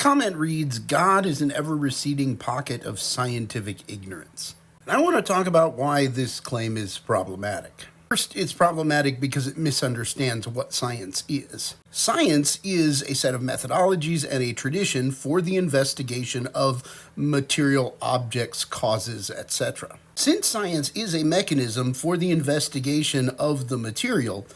comment reads, God is an ever-receding pocket of scientific ignorance. And I want to talk about why this claim is problematic. First, it's problematic because it misunderstands what science is. Science is a set of methodologies and a tradition for the investigation of material objects, causes, etc. Since science is a mechanism for the investigation of the material,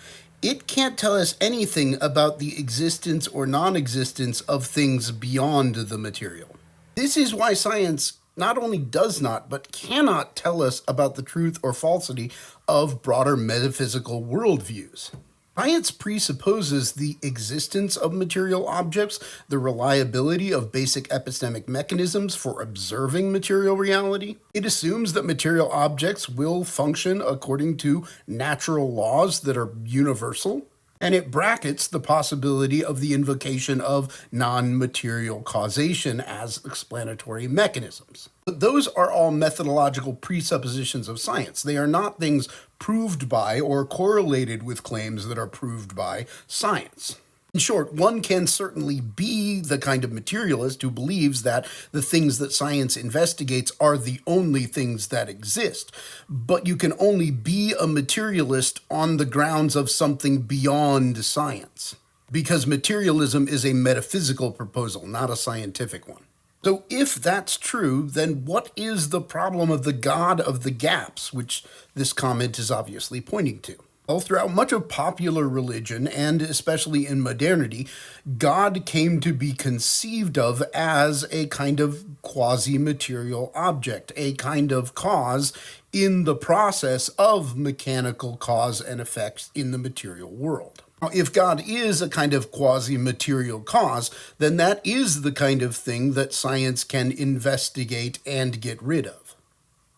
it can't tell us anything about the existence or non-existence of things beyond the material. This is why science not only does not, but cannot tell us about the truth or falsity of broader metaphysical worldviews. Science presupposes the existence of material objects, the reliability of basic epistemic mechanisms for observing material reality. It assumes that material objects will function according to natural laws that are universal. And it brackets the possibility of the invocation of non-material causation as explanatory mechanisms. But those are all methodological presuppositions of science. They are not things proved by or correlated with claims that are proved by science. In short, one can certainly be the kind of materialist who believes that the things that science investigates are the only things that exist, but you can only be a materialist on the grounds of something beyond science, because materialism is a metaphysical proposal, not a scientific one. So if that's true, then what is the problem of the God of the gaps, which this comment is obviously pointing to? Well, throughout much of popular religion, and especially in modernity, God came to be conceived of as a kind of quasi-material object, a kind of cause in the process of mechanical cause and effects in the material world. Now, if God is a kind of quasi-material cause, then that is the kind of thing that science can investigate and get rid of.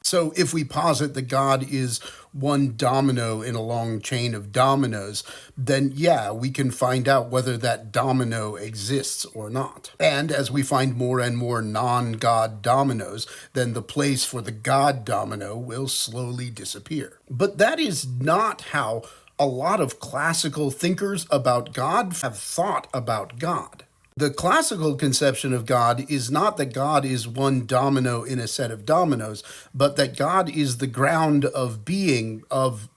So if we posit that God is one domino in a long chain of dominoes, then yeah, we can find out whether that domino exists or not. And as we find more and more non-God dominoes, then the place for the God domino will slowly disappear. But that is not how a lot of classical thinkers about God have thought about God. The classical conception of God is not that God is one domino in a set of dominoes, but that God is the ground of being of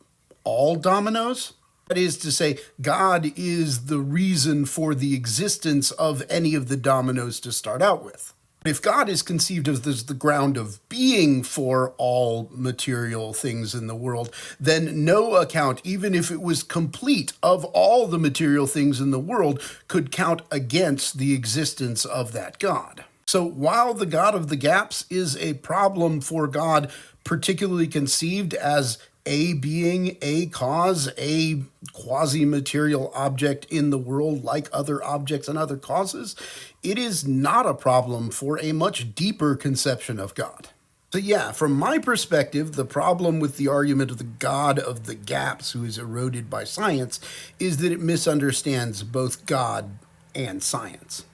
all dominoes. That is to say, God is the reason for the existence of any of the dominoes to start out with. If God is conceived as the ground of being for all material things in the world, then no account, even if it was complete, of all the material things in the world could count against the existence of that God. So while the God of the gaps is a problem for God, particularly conceived as a being, a cause, a quasi-material object in the world like other objects and other causes, it is not a problem for a much deeper conception of God. So yeah, from my perspective, the problem with the argument of the God of the gaps who is eroded by science is that it misunderstands both God and science.